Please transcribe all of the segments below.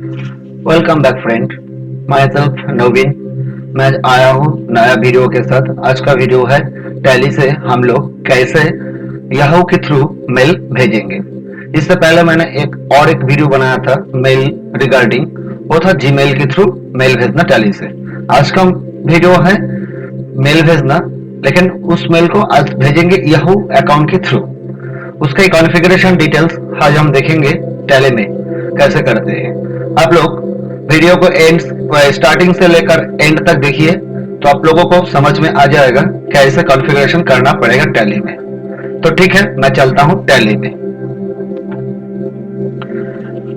Welcome back friend. Myself Naveen. मैं आया हूँ नया वीडियो के साथ। आज का वीडियो है टैली से हम लोग कैसे याहू के थ्रू मेल भेजेंगे। इससे पहले मैंने एक वीडियो बनाया था मेल रिगार्डिंग, वो था जीमेल के थ्रू मेल भेजना टैली से। आज का वीडियो है मेल भेजना, लेकिन उस मेल को आज भेजेंगे याहू अकाउंट के थ्रू। उसका कॉन्फ़िगरेशन डिटेल्स आज हम देखेंगे टैली में कैसे करते हैं। आप लोग वीडियो को स्टार्टिंग से लेकर एंड तक देखिए तो आप लोगों को समझ में आ जाएगा कैसे कॉन्फ़िगरेशन करना पड़ेगा टैली में। तो ठीक है, मैं चलता हूं टैली में।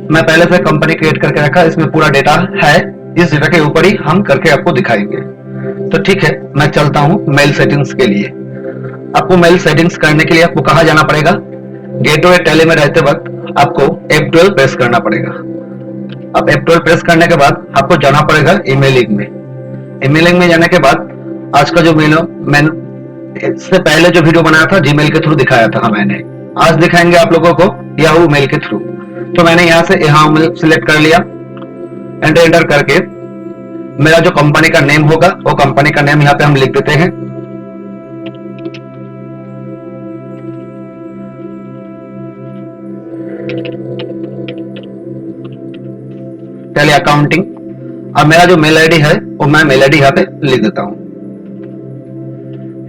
मैं पहले से कंपनी क्रिएट करके रखा, इसमें पूरा डेटा है। इस डेटा के ऊपर ही हम करके आपको दिखाएंगे। तो ठीक है, मैं चलता हूं मेल सेटिंग्स के लिए। आपको मेल सेटिंग्स करने के लिए आपको कहां जाना पड़ेगा? गेटवे टैली में रहते वक्त आपको F12 प्रेस करना पड़ेगा। अब F12 प्रेस करने के बाद आपको जाना पड़ेगा ईमेलिंग में। ईमेलिंग में जाने के बाद आज का जो मेल, मैंने इससे पहले जो वीडियो बनाया था जीमेल के थ्रू दिखाया था मैंने, आज दिखाएंगे आप लोगों को याहू मेल के थ्रू। तो मैंने यहाँ से याहू मेल सिलेक्ट कर लिया। एंटर करके मेरा जो कंपनी का नेम होगा वो कंपनी का नेम यहाँ पे हम लिख देते हैं। Tally accounting. अब मेरा जो मेल आईडी है वो मैं मेल आईडी यहाँ पे लिख देता हूं,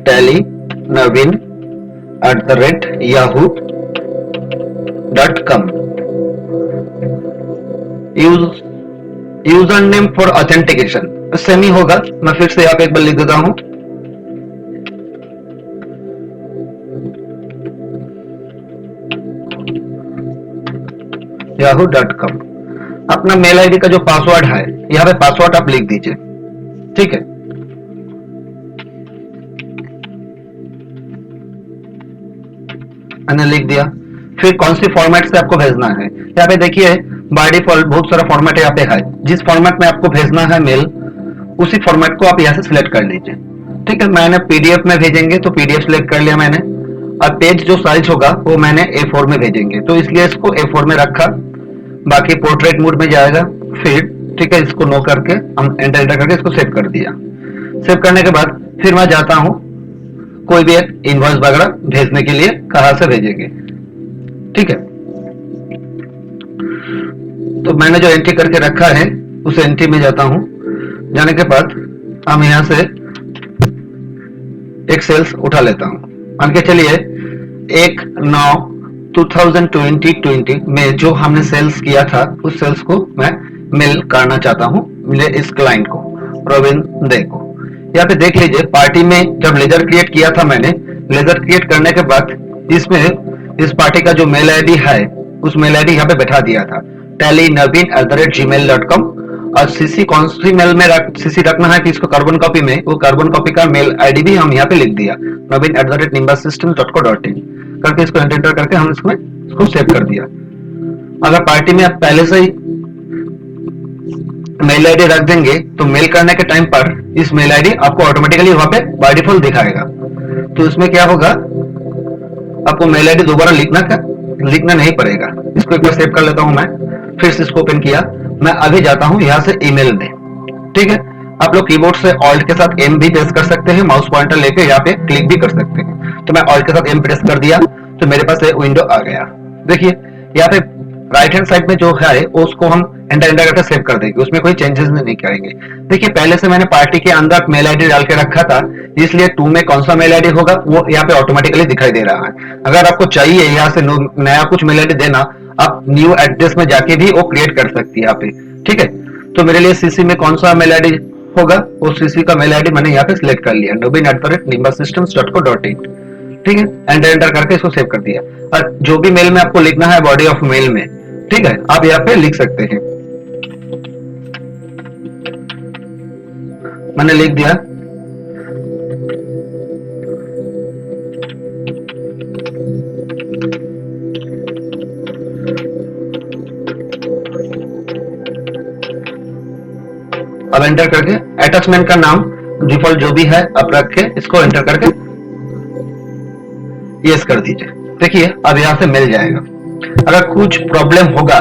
Tally Naveen @yahoo.com। User name for authentication same ही होगा। मैं फिर से यहाँ पे एक बार लिख देता हूं, yahoo.com। अपना मेल आईडी का जो पासवर्ड है यहाँ पे पासवर्ड आप लिख दीजिए। ठीक है, मैंने लिख दिया। फिर कौन सी फॉर्मेट से आपको भेजना है यहाँ पे देखिए, बाय डिफॉल्ट बहुत सारा फॉर्मेट यहाँ पे है। जिस फॉर्मेट में आपको भेजना है मेल, उसी फॉर्मेट को आप यहाँ से सिलेक्ट कर लीजिए। ठीक है, मैंने पीडीएफ में भेजेंगे तो पीडीएफ सिलेक्ट कर लिया मैंने। और पेज जो साइज होगा वो मैंने A4 में भेजेंगे तो इसलिए इसको A4 में रखा। बाकी पोर्ट्रेट मोड में जाएगा। फिर ठीक है, इसको नो करके हम एंटर करके इसको सेव कर दिया। सेव करने के बाद फिर मैं जाता हूं कोई भी एक इनवॉइस वगैरह भेजने के लिए, कहां से भेजेंगे। ठीक है, तो मैंने जो एंट्री करके रखा है उस एंट्री में जाता हूं। जाने के बाद हम यहां से एक सेल्स उठा लेता हूं। मान के चलिए 1/9/2020 में जो हमने सेल्स किया था उस सेल्स को मैं मेल करना चाहता हूं मेरे इस क्लाइंट को, रोबिन दे को। यहाँ पे देख लीजिए, पार्टी में जब लेजर क्रिएट किया था मैंने, लेजर क्रिएट करने के बाद इसमें इस पार्टी का जो मेल आईडी है उस मेल आईडी यहाँ पे बैठा दिया था, tallynaveen@gmail.com। और सीसी कौन सी मेल में सीसी रखना है कि इसको कार्बन कॉपी में, वो कार्बन कॉपी का मेल आईडी भी हम यहाँ पे लिख दिया, naveen@nimbussystems.co.in करके इसको एंटर करके हम इसको सेव कर दिया। अगर पार्टी में आप पहले से ही मेल आईडी रख देंगे तो मेल करने के टाइम पर इस मेल आईडी आपको ऑटोमेटिकली वहां पे बाय डिफॉल्ट दिखाएगा। तो इसमें क्या होगा, आपको मेल आईडी दोबारा लिखना नहीं पड़ेगा। इसको एक बार सेव कर लेता हूं मैं। फिर से इसको ओपन किया, मैं अभी जाता हूं यहां से ईमेल में। ठीक है, आप लोग कीबोर्ड से ऑल्ट के साथ एम भी प्रेस कर सकते हैं, माउस पॉइंटर लेके यहाँ पे क्लिक भी कर सकते हैं। तो मैं ऑल्ट के साथ एम प्रेस कर दिया तो मेरे पास विंडो आ गया। देखिए यहाँ पे राइट हैंड साइड में जो है उसको हम एंटर करके सेव कर देंगे, उसमें कोई चेंजेस नहीं करेंगे। देखिए पहले से मैंने पार्टी के अंदर मेल आईडी डाल के रखा था, इसलिए 2 में कौन सा मेल आईडी होगा वो यहाँ पे ऑटोमेटिकली दिखाई दे रहा है। अगर आपको चाहिए यहाँ से नया कुछ मेल आईडी देना, आप न्यू एड्रेस में जाके भी वो क्रिएट कर सकती है यहाँ पे। ठीक है, तो मेरे लिए सीसी में कौन सा मेल आईडी होगा, वो सीसी का मेल आईडी मैंने यहाँ पे सिलेक्ट कर लिया, nobin@nimbussystems.co.in। ठीक है, एंटर करके इसको सेव कर दिया। और जो भी मेल में आपको लिखना है बॉडी ऑफ मेल में, ठीक है, आप यहाँ पे लिख सकते हैं। मैंने लिख दिया। अब एंटर करके अटैचमेंट का नाम डिफॉल्ट जो भी है आप रख के इसको एंटर करके यस कर दीजिए। देखिए अब यहां से मिल जाएगा। अगर कुछ प्रॉब्लम होगा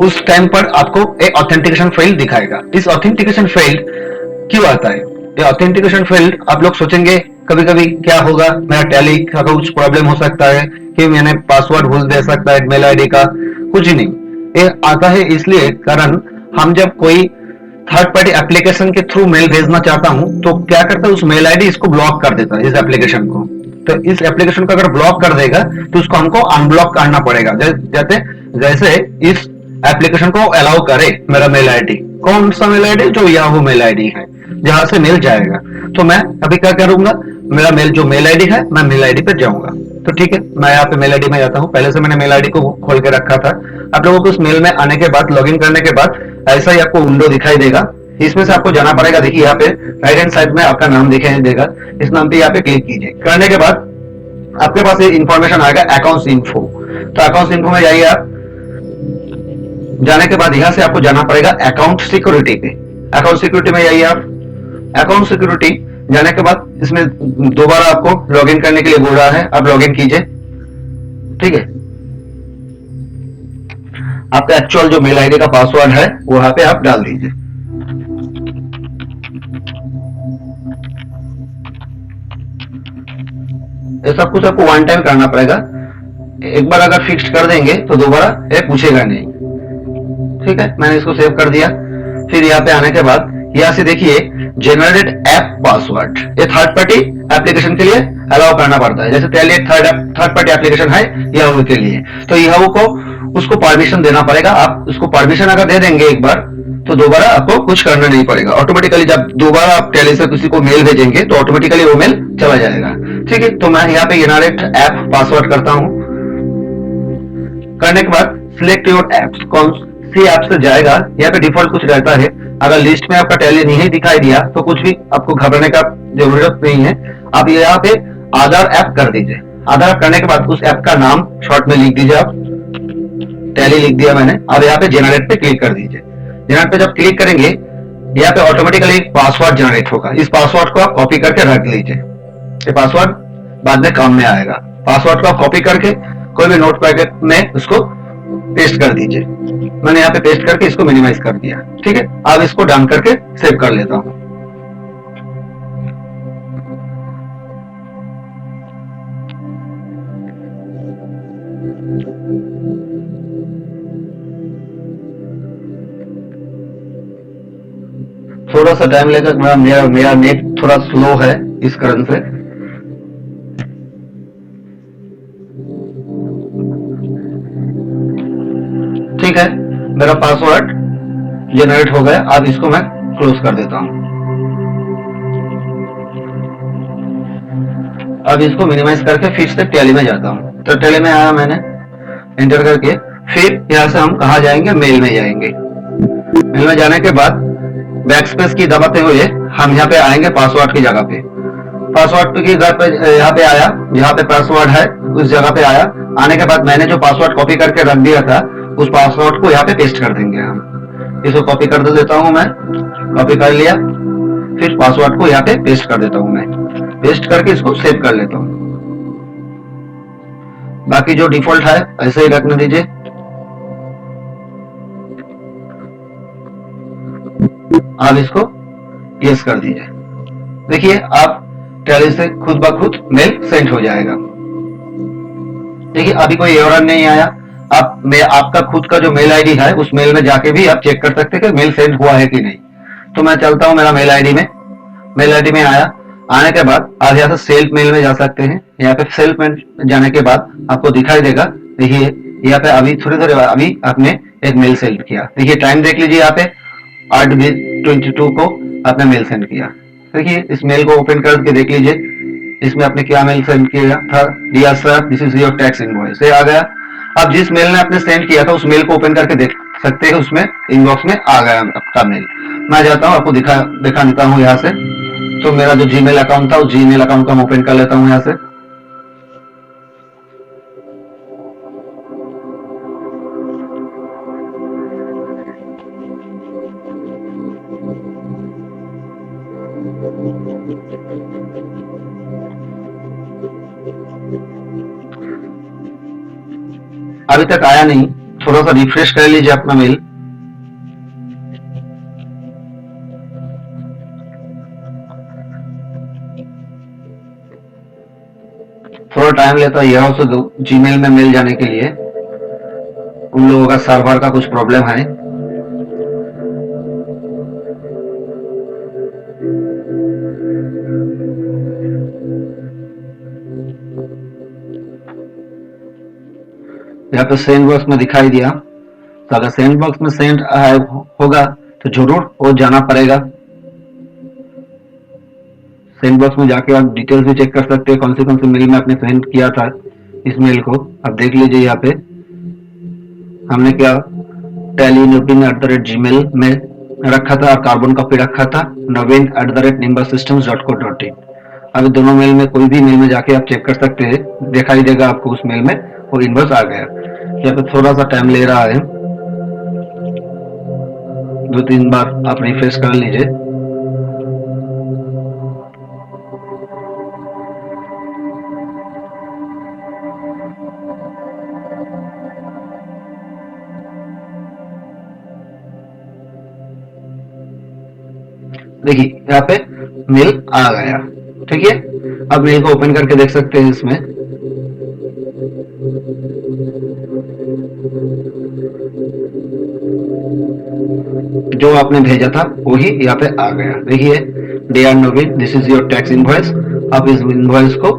उस टाइम पर आपको एक ऑथेंटिकेशन फेल्ड दिखाएगा। इस ऑथेंटिकेशन फेल्ड क्यों आता है? ये ऑथेंटिकेशन फेल्ड आप लोग सोचेंगे कभी कभी क्या होगा, मेरा टैली का कुछ प्रॉब्लम हो सकता है कि मैंने पासवर्ड भूल दे सकता है मेल आईडी का। कुछ नहीं, ये आता है इसलिए कारण हम जब कोई थर्ड पार्टी एप्लीकेशन के थ्रू मेल भेजना चाहता हूं तो क्या करता है, उस मेल आईडी इसको ब्लॉक कर देता है, इस एप्लीकेशन को। तो इस एप्लीकेशन को अगर ब्लॉक कर देगा तो उसको हमको अनब्लॉक करना पड़ेगा। जैसे जैसे इस एप्लीकेशन को अलाउ करे मेरा मेल आईडी, कौन सा मेल आईडी, जो याहू मेल आईडी है जहां से मेल जाएगा। तो मैं अभी क्या करूंगा, मेरा मेल जो मेल आईडी है मैं मेल आईडी पे जाऊंगा। तो ठीक है, मैं यहाँ पे मेल आईडी में जाता हूँ। पहले से मैंने मेल आईडी को खोल के रखा था। आप लोगों को उस मेल में आने के बाद, लॉगिन करने के बाद ऐसा ही आपको विंडो दिखाई देगा। इसमें से आपको जाना पड़ेगा। देखिए यहाँ पे राइट हैंड साइड में आपका नाम दिखाई देगा, इस नाम पे यहाँ पे क्लिक कीजिए। करने के बाद आपके पास एक इंफॉर्मेशन आएगा अकाउंट्स इन्फो। तो अकाउंट्स इन्फो में जाइए आप। जाने के बाद यहाँ से आपको जाना पड़ेगा अकाउंट सिक्योरिटी पे। अकाउंट सिक्योरिटी में जाइए आप। अकाउंट सिक्योरिटी जाने के बाद इसमें दोबारा आपको लॉगिन करने के लिए बोल रहा है, आप लॉगिन कीजिए। ठीक है, आपका एक्चुअल जो मेल आईडी का पासवर्ड है वो यहाँ पे आप डाल दीजिए। ये सब कुछ आपको वन टाइम करना पड़ेगा। एक बार अगर फिक्स कर देंगे तो दोबारा ये पूछेगा नहीं। ठीक है, मैंने इसको सेव कर दिया। फिर यहाँ पे आने के बाद यहाँ से देखिए जनरेट ऐप पासवर्ड, ये थर्ड पार्टी एप्लीकेशन के लिए अलाउ करना पड़ता है। जैसे पहले थर्ड पार्टी एप्लीकेशन है याहू के लिए, तो याहू को उसको परमिशन देना पड़ेगा। आप उसको परमिशन अगर दे देंगे एक बार तो दोबारा आपको कुछ करना नहीं पड़ेगा। ऑटोमेटिकली जब दोबारा आप टेली से किसी को मेल भेजेंगे तो ऑटोमेटिकली वो मेल चला जाएगा। ठीक है, तो मैं यहाँ पे जनरेट ऐप पासवर्ड करता हूँ। करने के बाद सिलेक्ट योर एप्स, कौन सी ऐप से जाएगा। यहाँ पे डिफॉल्ट कुछ रहता है। अगर लिस्ट में आपका टैली नहीं दिखाई दिया तो कुछ भी आपको घबराने का जरूरत नहीं है। आप यहाँ पे आधार ऐप कर दीजिए। आधार ऐप करने के बाद उस ऐप का नाम शॉर्ट में लिख दीजिए। आप टैली लिख दिया मैंने। अब यहाँ पे जनरेट पे क्लिक कर दीजिए। जनरेट पे जब क्लिक करेंगे यहाँ पे ऑटोमेटिकली पासवर्ड जनरेट होगा। इस पासवर्ड को आप कॉपी करके रख लीजिए। ये पासवर्ड बाद में काम में आएगा। पासवर्ड को आप कॉपी करके कोई भी नोट पैकेट में उसको पेस्ट कर दीजिए। मैंने यहाँ पे पेस्ट करके इसको मिनिमाइज कर दिया। ठीक है, अब इसको डन करके सेव कर लेता हूं। थोड़ा सा टाइम लेगा, मेरा नेट थोड़ा स्लो है इस कारण से। ठीक है, मेरा पासवर्ड जनरेट हो गया। अब इसको मैं क्लोज कर देता हूं। अब इसको मिनिमाइज करके फिर से टैली में जाता हूं। तो टैली में आया मैंने, एंटर करके फिर यहां से हम कहा जाएंगे, मेल में जाएंगे। मेल में जाने के बाद बैक स्पेस की दबाते हुए हम यहाँ पे आएंगे पासवर्ड की जगह पे। पासवर्ड की जगह पे यहाँ पे आया, जहाँ पे पासवर्ड है उस जगह पे आया। आने के बाद मैंने जो पासवर्ड कॉपी करके रख दिया था उस पासवर्ड को यहाँ पे पेस्ट कर देंगे हम। इसको कॉपी कर देता हूँ मैं। कॉपी कर लिया, फिर पासवर्ड को यहाँ पे पेस्ट कर देता हूँ मैं। पेस्ट करके इसको सेव कर लेता हूँ। बाकी जो डिफॉल्ट है ऐसे ही रखने दीजिए। आप इसको यस कर दीजिए। देखिए आप टैली से खुद ब खुद मेल सेंड हो जाएगा। देखिए अभी कोई एरर नहीं आया। आपका खुद का जो मेल आईडी है उस मेल में जाके भी आप चेक कर सकते हैं कि मेल सेंड हुआ है कि नहीं। तो मैं चलता हूं मेरा मेल आईडी में। मेल आईडी में आया, आने के बाद आप यहाँ से सेल्फ मेल में जा सकते हैं। यहाँ पे सेल्फ में जाने के बाद आपको दिखाई देगा। देखिए यहाँ पे अभी थोड़ी देर अभी आपने एक मेल सेंड किया। देखिए टाइम देख लीजिए, यहाँ पे 8:22 को आपने मेल सेंड किया। देखिए इस मेल को ओपन करके देख लीजिए, इसमें आपने क्या मेल सेंड किया था। Dear sir, this is your tax invoice, ये आ गया। अब जिस मेल ने आपने सेंड किया था उस मेल को ओपन करके देख सकते हैं, उसमें इनबॉक्स में आ गया आपका मेल। मैं जाता हूँ आपको दिखा देता हूँ यहाँ से। तो मेरा जो जीमेल अकाउंट था उस जीमेल अकाउंट को मैं ओपन कर लेता हूँ यहाँ से। अभी तक आया नहीं, थोड़ा सा रिफ्रेश कर लीजिए अपना मेल। थोड़ा टाइम लेता है यह ऑल्सो जीमेल में मेल जाने के लिए, उन लोगों का सर्वर का कुछ प्रॉब्लम है। यहाँ पे सेंड बॉक्स में दिखाई दिया, तो अगर सेंड बॉक्स में सेंड होगा तो जरूर वो जाना पड़ेगा। सेंड बॉक्स में जाके आप डिटेल्स भी चेक कर सकते हैं, कौन सी मेल में आपने सेंड किया था इस मेल को। आप देख लीजिए यहाँ पे हमने क्या tally@gmail में रखा था और कार्बन कॉपी रखा था naveen@nimbussystems.co.in। अभी दोनों मेल में कोई भी मेल में जाके आप चेक कर सकते हैं, दिखाई देगा आपको उस मेल में वो इनवर्स आ गया। यहाँ पे थोड़ा सा टाइम ले रहा है, 2-3 बार आप रिफ्रेश कर लीजिए। देखिए यहाँ पे मेल आ गया, ठीक है। अब मेल को ओपन करके देख सकते हैं, इसमें जो आपने भेजा था वही यहाँ पे आ गया। देखिए dear Naveen, this is your tax invoice. आप इस इनवॉइस को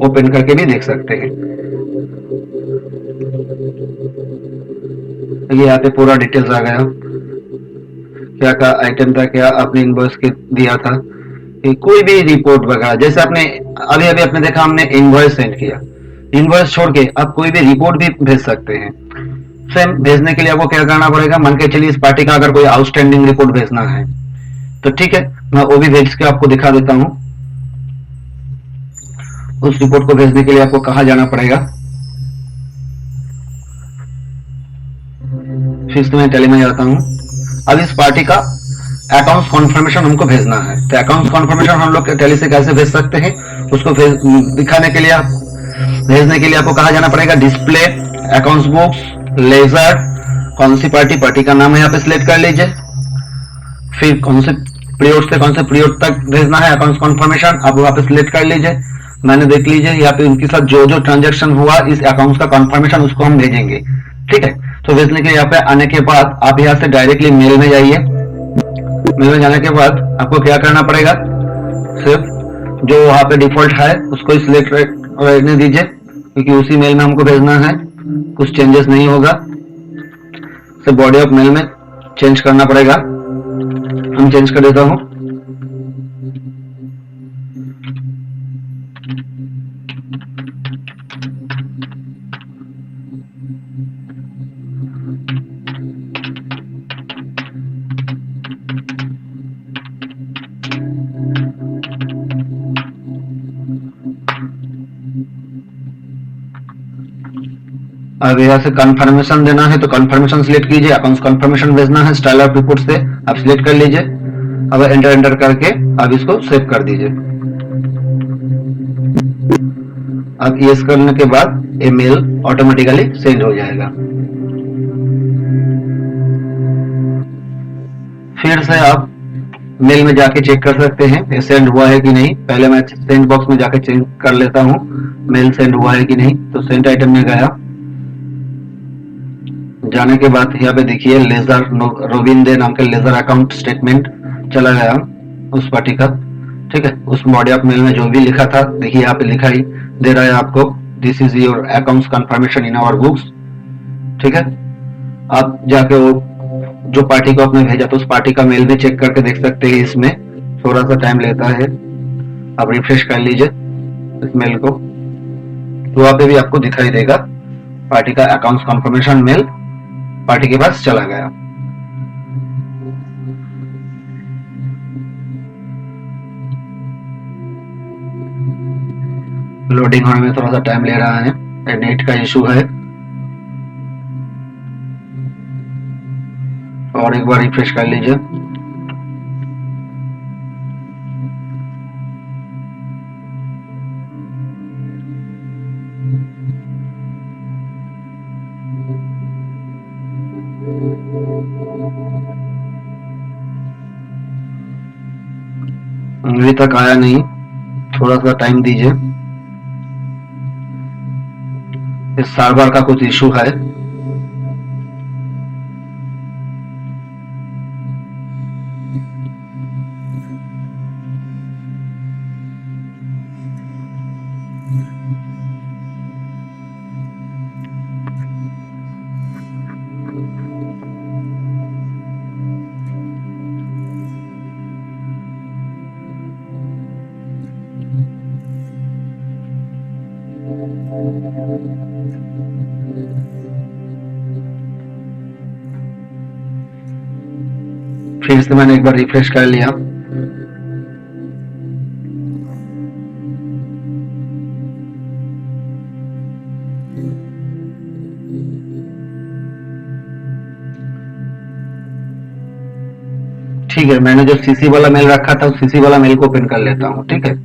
ओपन करके भी देख सकते हैं। ये यहाँ पे पूरा डिटेल्स आ गया, क्या का आइटम था, क्या आपने इनवॉइस के दिया था, कि कोई भी रिपोर्ट वगैरह। जैसे आपने अभी अभी आपने देखा हमने इनवॉइस सेंड किया, इनवॉइस छोड़ के आप कोई भी रिपोर्ट भी भेज सकते हैं। सेम भेजने के लिए आपको क्या करना पड़ेगा, मान के चलिए इस पार्टी का अगर कोई आउटस्टैंडिंग रिपोर्ट भेजना है तो ठीक है, मैं वो भी भेज के आपको दिखा देता हूं। उस रिपोर्ट को भेजने के लिए आपको कहां जाना पड़ेगा, फिर से मैं टैली में जाता हूं। अब इस पार्टी का अकाउंट्स कॉन्फर्मेशन हमको भेजना है, तो अकाउंट्स कॉन्फर्मेशन हम लोग टैली से कैसे भेज सकते हैं, उसको दिखाने के लिए आप भेजने के लिए आपको कहा जाना पड़ेगा डिस्प्ले अकाउंट्स बुक्स लेजर, कौन सी पार्टी का नाम है यहाँ पे सिलेक्ट कर लीजिए, फिर कौन से पीरियड से कौन से पीरियड तक भेजना है अकाउंट्स कॉन्फर्मेशन आप वहां पे सिलेक्ट कर लीजिए। मैंने देख लीजिए यहाँ पे उनके साथ जो जो ट्रांजेक्शन हुआ इस अकाउंट्स का कॉन्फर्मेशन उसको हम भेजेंगे, ठीक है। तो भेजने के लिए यहाँ पे आने के बाद आप यहाँ से डायरेक्टली मेल में जाइए। मेल में जाने के बाद आपको क्या करना पड़ेगा, सिर्फ जो वहां पे डिफॉल्ट है उसको सिलेक्ट रहने दीजिए, क्योंकि उसी मेल में हमको भेजना है, कुछ चेंजेस नहीं होगा। सिर्फ बॉडी ऑफ मेल में चेंज करना पड़ेगा, हम चेंज कर देता हूं। अब यहाँ से कंफर्मेशन देना है तो कंफर्मेशन सिलेक्ट कीजिए, अकाउंट्स कंफर्मेशन भेजना है स्टाइल ऑफ रिपोर्ट से आप सिलेक्ट कर लीजिए। अब एंटर करके अब इसको सेव कर दीजिए। अब यस करने के बाद ये मेल ऑटोमेटिकली सेंड हो जाएगा। फिर से आप मेल में जाके चेक कर सकते हैं ये सेंड हुआ है कि नहीं। पहले मैं सेंड बॉक्स में जाके चेक कर लेता हूँ मेल सेंड हुआ है कि नहीं। तो सेंड आइटम में गया, जाने के बाद यहाँ पे देखिए लेजर रोविंदे नाम के लेजर अकाउंट स्टेटमेंट चला गया उस पार्टी का, ठीक है। उस बॉडी ऑफ मेल में जो भी लिखा था देखिए यहाँ पे लिखाई दे रहा है आपको, this is your accounts confirmation in our books, ठीक है। आप जाके वो जो पार्टी को आपने भेजा तो उस पार्टी का मेल भी चेक करके देख सकते हैं। इसमें थोड़ा सा टाइम लेता है, आप रिफ्रेश कर लीजिए इस मेल को, तो वहां पे भी आपको दिखाई देगा पार्टी का अकाउंट्स कंफर्मेशन मेल पार्टी के पास चला गया। लोडिंग होने में थोड़ा सा टाइम ले रहा है, नेट का इशू है। और एक बार रिफ्रेश कर लीजिए। अभी तक आया नहीं, थोड़ा सा टाइम दीजिए। इस सर्वर का कुछ इशू है। फिर से मैंने एक बार रिफ्रेश कर लिया। ठीक है, मैंने जो सीसी वाला मेल रखा था उस सीसी वाला मेल को ओपन कर लेता हूँ। ठीक है,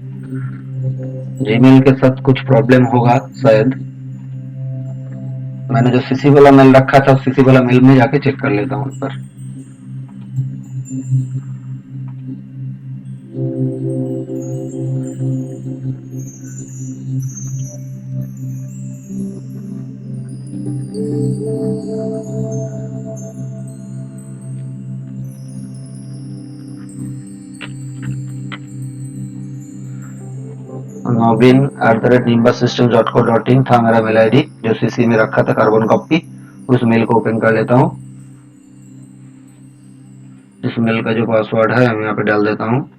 जीमेल के साथ कुछ प्रॉब्लम होगा शायद। मैंने जो सीसी वाला मेल रखा था उस सीसी वाला मेल में जाके चेक कर लेता हूँ उस पर। nobin@nimbussystems.co.in था मेरा मेल आईडी, जो सीसी में रखा था कार्बन कॉपी। उस मेल को ओपन कर लेता हूँ। इस मेल का जो पासवर्ड है मैं यहाँ पे डाल देता हूँ।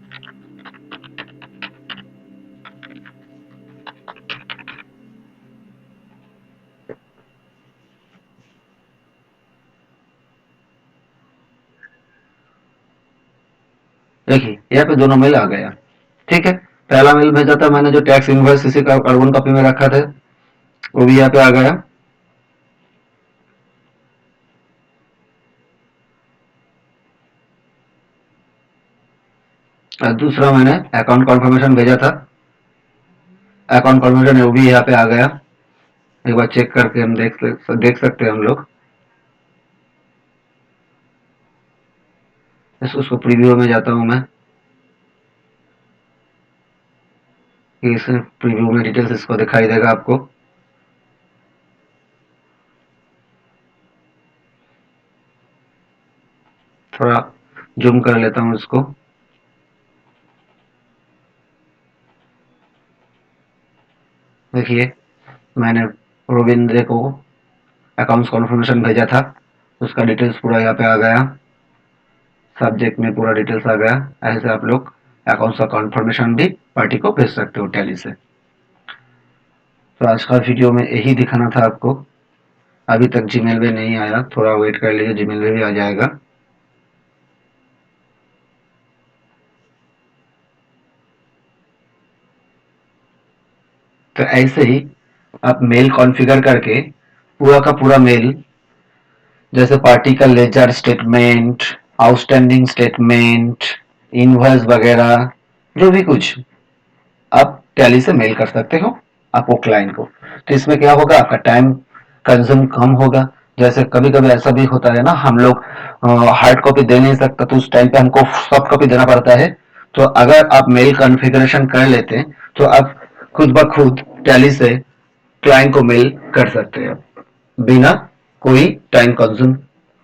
देखिए यहाँ पे दोनों मेल आ गया। ठीक है, पहला मेल भेजा था मैंने जो टैक्स इनवॉइस सीसी का कार्बन कॉपी में रखा था, वो भी यहाँ पे आ गया। और दूसरा मैंने अकाउंट कॉन्फर्मेशन भेजा था, अकाउंट कॉन्फर्मेशन वो भी यहाँ पे आ गया। एक बार चेक करके हम देख सकते हैं हम लोग। उसको प्रीव्यू में जाता हूँ मैं, इस प्रीव्यू में डिटेल्स इसको दिखाई देगा आपको। थोड़ा जूम कर लेता हूँ इसको। देखिए मैंने रोविंद्र को अकाउंट्स कॉन्फर्मेशन भेजा था, उसका डिटेल्स पूरा यहाँ पे आ गया। सब्जेक्ट में पूरा डिटेल्स आ गया। ऐसे आप लोग अकाउंट्स का कॉन्फर्मेशन भी पार्टी को भेज सकते हो टैली से। तो आज का वीडियो में यही दिखाना था आपको। अभी तक जीमेल में नहीं आया, थोड़ा वेट कर लीजिए, जीमेल में भी आ जाएगा। तो ऐसे ही आप मेल कॉन्फ़िगर करके पूरा का पूरा मेल, जैसे पार्टी का ledger statement, outstanding statement, invoice वगैरह, जो भी कुछ आप टैली से मेल कर सकते हो आपको क्लाइंट को। तो इसमें क्या होगा, आपका टाइम कंज्यूम कम होगा। जैसे कभी कभी ऐसा भी होता है ना, हम लोग हार्ड कॉपी दे नहीं सकता, तो उस टाइम पे हमको सॉफ्ट कॉपी देना पड़ता है। तो अगर आप मेल कॉन्फ़िगरेशन कर लेते हैं तो आप खुद ब खुद टैली से क्लाइंट को मेल कर सकते हैं बिना कोई टाइम कंज्यूम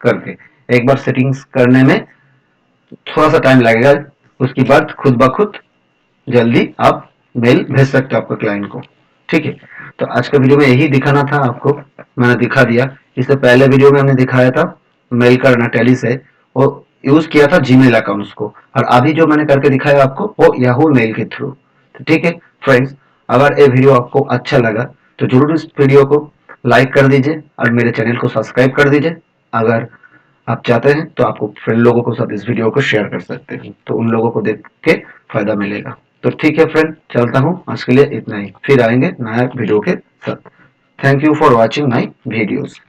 करके। एक बार सेटिंग्स करने में थोड़ा सा टाइम लगेगा, उसके बाद खुद ब खुद जल्दी आप मेल भेज सकते हो आपके क्लाइंट को। ठीक है, तो आज का वीडियो में यही दिखाना था आपको, मैंने दिखा दिया। इससे पहले वीडियो में हमने दिखाया था मेल करना टैली से, वो यूज किया था जीमेल अकाउंट्स को, और अभी जो मैंने करके दिखाया आपको वो याहू मेल के थ्रू। तो ठीक है फ्रेंड्स, अगर ये वीडियो आपको अच्छा लगा तो जरूर इस वीडियो को लाइक कर दीजिए और मेरे चैनल को सब्सक्राइब कर दीजिए। अगर आप चाहते हैं तो आपको फ्रेंड लोगों को साथ इस वीडियो को शेयर कर सकते हैं, तो उन लोगों को देख के फायदा मिलेगा। तो ठीक है फ्रेंड, चलता हूँ, आज के लिए इतना ही, फिर आएंगे नया वीडियो के साथ। Thank you for watching my videos.